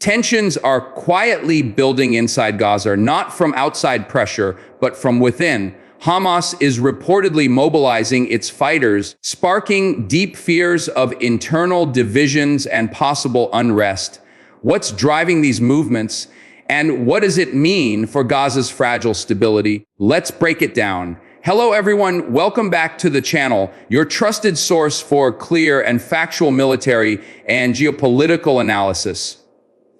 Tensions are quietly building inside Gaza, not from outside pressure, but from within. Hamas is reportedly mobilizing its fighters, sparking deep fears of internal divisions and possible unrest. What's driving these movements, and what does it mean for Gaza's fragile stability? Let's break it down. Hello everyone, welcome back to the channel, your trusted source for clear and factual military and geopolitical analysis.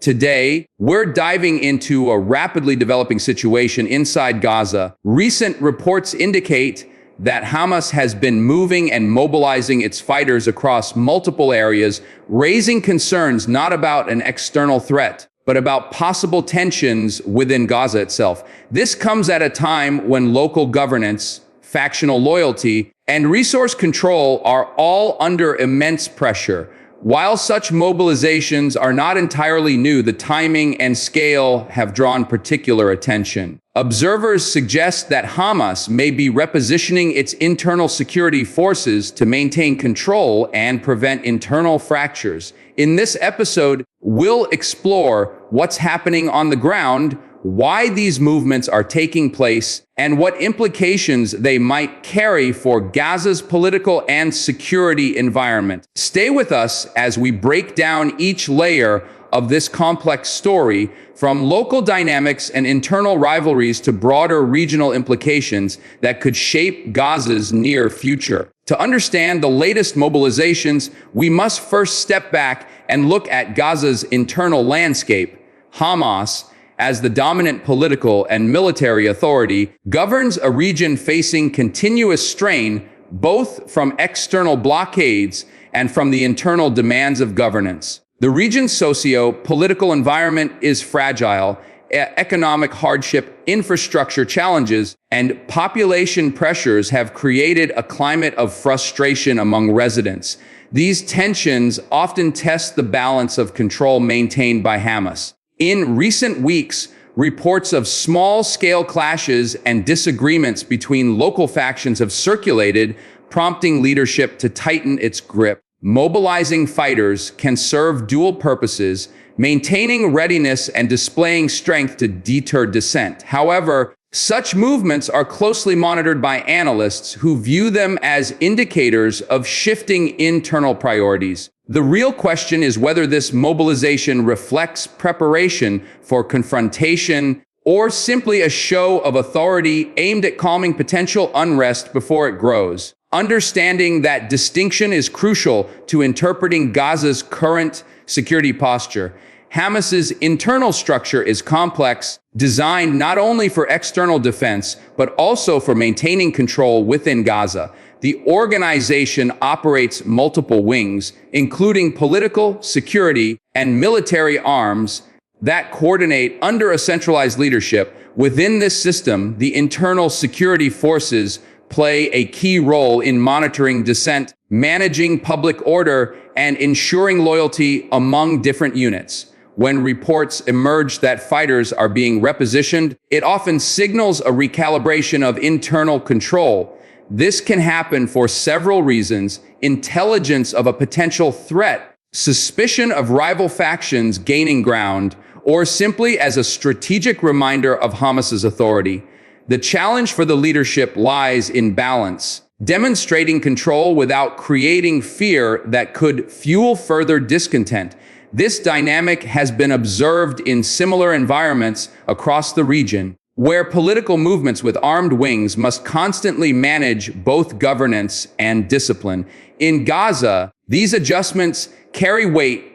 Today, we're diving into a rapidly developing situation inside Gaza. Recent reports indicate that Hamas has been moving and mobilizing its fighters across multiple areas, raising concerns not about an external threat, but about possible tensions within Gaza itself. This comes at a time when local governance, factional loyalty, and resource control are all under immense pressure. While such mobilizations are not entirely new, the timing and scale have drawn particular attention. Observers suggest that Hamas may be repositioning its internal security forces to maintain control and prevent internal fractures. In this episode, we'll explore what's happening on the ground, why these movements are taking place, and what implications they might carry for Gaza's political and security environment. Stay with us as we break down each layer of this complex story, from local dynamics and internal rivalries to broader regional implications that could shape Gaza's near future. To understand the latest mobilizations, we must first step back and look at Gaza's internal landscape. Hamas, as the dominant political and military authority, governs a region facing continuous strain, both from external blockades and from the internal demands of governance. The region's socio-political environment is fragile. Economic hardship, infrastructure challenges, and population pressures have created a climate of frustration among residents. These tensions often test the balance of control maintained by Hamas. In recent weeks, reports of small-scale clashes and disagreements between local factions have circulated, prompting leadership to tighten its grip. Mobilizing fighters can serve dual purposes, maintaining readiness and displaying strength to deter dissent. However, such movements are closely monitored by analysts who view them as indicators of shifting internal priorities. The real question is whether this mobilization reflects preparation for confrontation or simply a show of authority aimed at calming potential unrest before it grows. Understanding that distinction is crucial to interpreting Gaza's current security posture. Hamas's internal structure is complex, designed not only for external defense, but also for maintaining control within Gaza. The organization operates multiple wings, including political, security, and military arms that coordinate under a centralized leadership. Within this system, the internal security forces play a key role in monitoring dissent, managing public order, and ensuring loyalty among different units. When reports emerge that fighters are being repositioned, it often signals a recalibration of internal control. This can happen for several reasons: intelligence of a potential threat, suspicion of rival factions gaining ground, or simply as a strategic reminder of Hamas's authority. The challenge for the leadership lies in balance, demonstrating control without creating fear that could fuel further discontent. This dynamic has been observed in similar environments across the region, where political movements with armed wings must constantly manage both governance and discipline. In Gaza, these adjustments carry weight.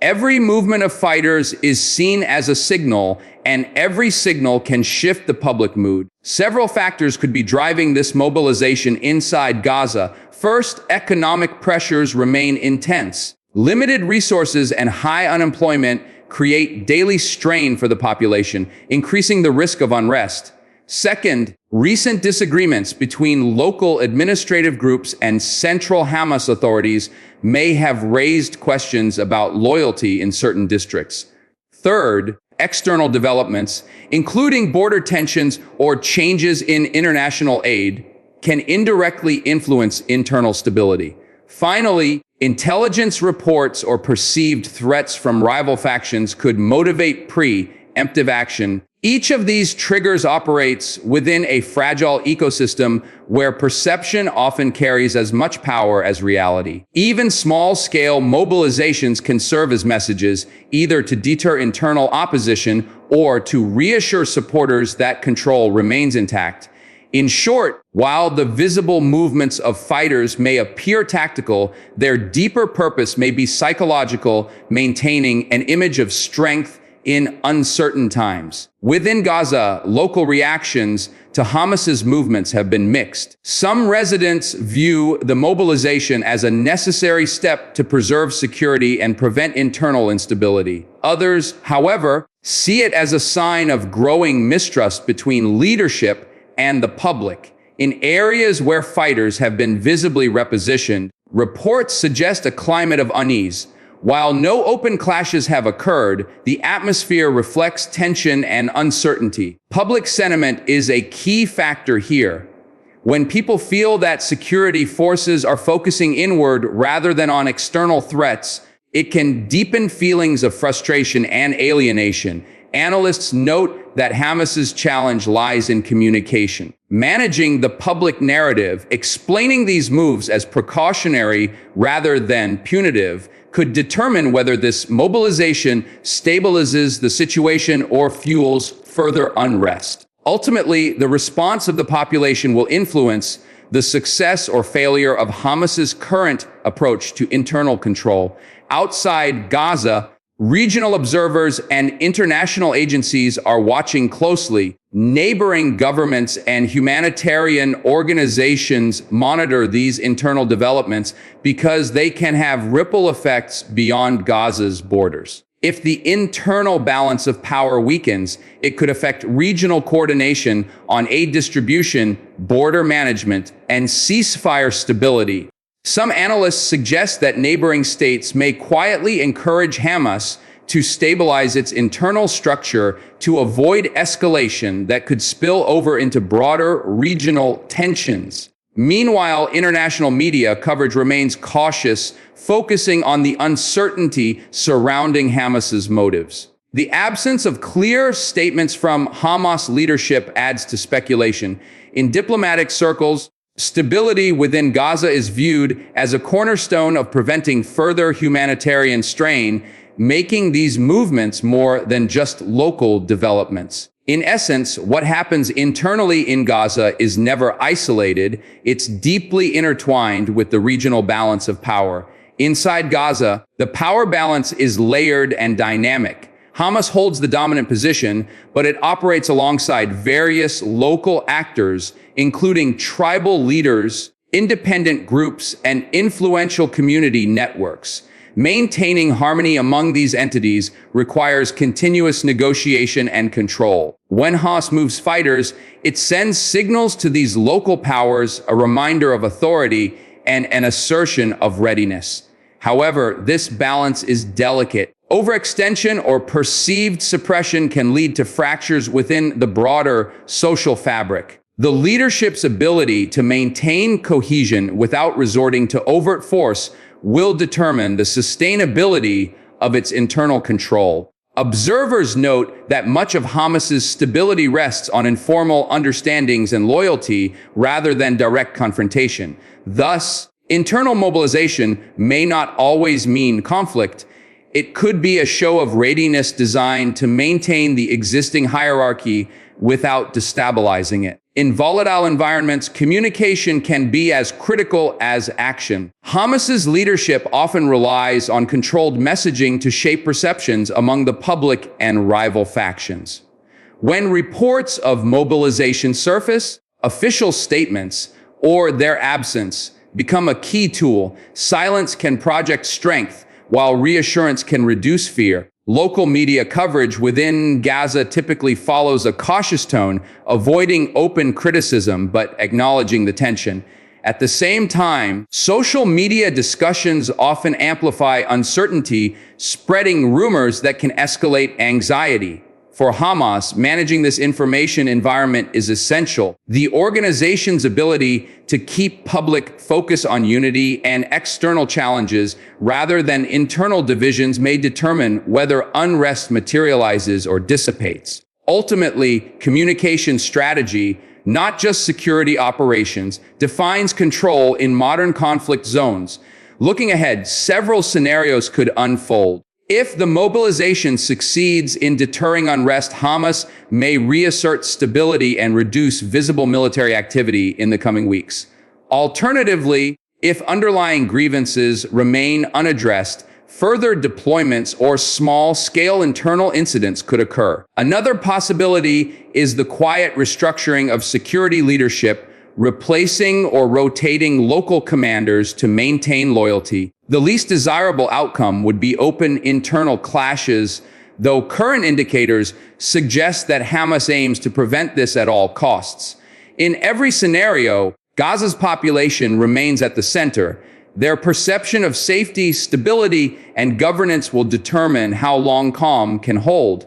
Every movement of fighters is seen as a signal, and every signal can shift the public mood. Several factors could be driving this mobilization inside Gaza. First, economic pressures remain intense. Limited resources and high unemployment create daily strain for the population, increasing the risk of unrest. Second, recent disagreements between local administrative groups and central Hamas authorities may have raised questions about loyalty in certain districts. Third, external developments, including border tensions or changes in international aid, can indirectly influence internal stability. Finally, Intelligence reports or perceived threats from rival factions could motivate preemptive action. Each of these triggers operates within a fragile ecosystem where perception often carries as much power as reality. Even small-scale mobilizations can serve as messages, either to deter internal opposition or to reassure supporters that control remains intact. In short, while the visible movements of fighters may appear tactical, their deeper purpose may be psychological, maintaining an image of strength in uncertain times. Within Gaza, local reactions to Hamas's movements have been mixed. Some residents view the mobilization as a necessary step to preserve security and prevent internal instability. Others, however, see it as a sign of growing mistrust between leadership and the public. In areas where fighters have been visibly repositioned, reports suggest a climate of unease. While no open clashes have occurred, the atmosphere reflects tension and uncertainty. Public sentiment is a key factor here. When people feel that security forces are focusing inward rather than on external threats, it can deepen feelings of frustration and alienation. Analysts note that Hamas's challenge lies in communication. Managing the public narrative, explaining these moves as precautionary rather than punitive, could determine whether this mobilization stabilizes the situation or fuels further unrest. Ultimately, the response of the population will influence the success or failure of Hamas's current approach to internal control. Outside Gaza, regional observers and international agencies are watching closely. Neighboring governments and humanitarian organizations monitor these internal developments because they can have ripple effects beyond Gaza's borders. If the internal balance of power weakens, it could affect regional coordination on aid distribution, border management, and ceasefire stability. Some analysts suggest that neighboring states may quietly encourage Hamas to stabilize its internal structure to avoid escalation that could spill over into broader regional tensions. Meanwhile, international media coverage remains cautious, focusing on the uncertainty surrounding Hamas's motives. The absence of clear statements from Hamas leadership adds to speculation. In diplomatic circles, stability within Gaza is viewed as a cornerstone of preventing further humanitarian strain, making these movements more than just local developments. In essence, what happens internally in Gaza is never isolated. It's deeply intertwined with the regional balance of power. Inside Gaza, the power balance is layered and dynamic. Hamas holds the dominant position, but it operates alongside various local actors, including tribal leaders, independent groups, and influential community networks. Maintaining harmony among these entities requires continuous negotiation and control. When Hamas moves fighters, it sends signals to these local powers, a reminder of authority and an assertion of readiness. However, this balance is delicate. Overextension or perceived suppression can lead to fractures within the broader social fabric. The leadership's ability to maintain cohesion without resorting to overt force will determine the sustainability of its internal control. Observers note that much of Hamas's stability rests on informal understandings and loyalty rather than direct confrontation. Thus, internal mobilization may not always mean conflict. It could be a show of readiness designed to maintain the existing hierarchy without destabilizing it. In volatile environments, communication can be as critical as action. Hamas's leadership often relies on controlled messaging to shape perceptions among the public and rival factions. When reports of mobilization surface, official statements or their absence become a key tool. Silence can project strength, while reassurance can reduce fear. Local media coverage within Gaza typically follows a cautious tone, avoiding open criticism but acknowledging the tension. At the same time, social media discussions often amplify uncertainty, spreading rumors that can escalate anxiety. For Hamas, managing this information environment is essential. The organization's ability to keep public focus on unity and external challenges rather than internal divisions may determine whether unrest materializes or dissipates. Ultimately, communication strategy, not just security operations, defines control in modern conflict zones. Looking ahead, several scenarios could unfold. If the mobilization succeeds in deterring unrest, Hamas may reassert stability and reduce visible military activity in the coming weeks. Alternatively, if underlying grievances remain unaddressed, further deployments or small-scale internal incidents could occur. Another possibility is the quiet restructuring of security leadership, replacing or rotating local commanders to maintain loyalty. The least desirable outcome would be open internal clashes, though current indicators suggest that Hamas aims to prevent this at all costs. In every scenario, Gaza's population remains at the center. Their perception of safety, stability, and governance will determine how long calm can hold.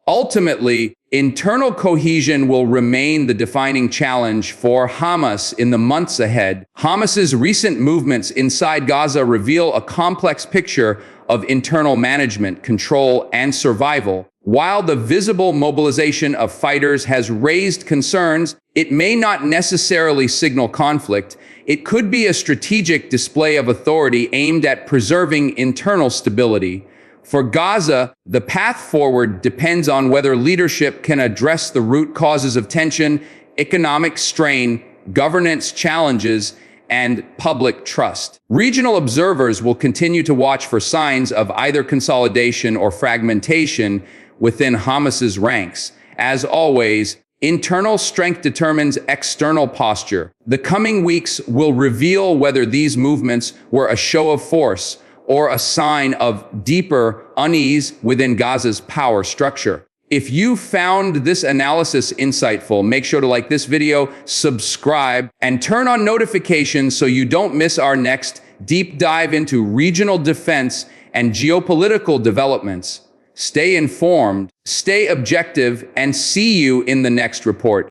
Ultimately, internal cohesion will remain the defining challenge for Hamas in the months ahead. Hamas's recent movements inside Gaza reveal a complex picture of internal management, control, and survival. While the visible mobilization of fighters has raised concerns, it may not necessarily signal conflict. It could be a strategic display of authority aimed at preserving internal stability. For Gaza, the path forward depends on whether leadership can address the root causes of tension, economic strain, governance challenges, and public trust. Regional observers will continue to watch for signs of either consolidation or fragmentation within Hamas's ranks. As always, internal strength determines external posture. The coming weeks will reveal whether these movements were a show of force or a sign of deeper unease within Gaza's power structure. If you found this analysis insightful, make sure to like this video, subscribe, and turn on notifications so you don't miss our next deep dive into regional defense and geopolitical developments. Stay informed, stay objective, and see you in the next report.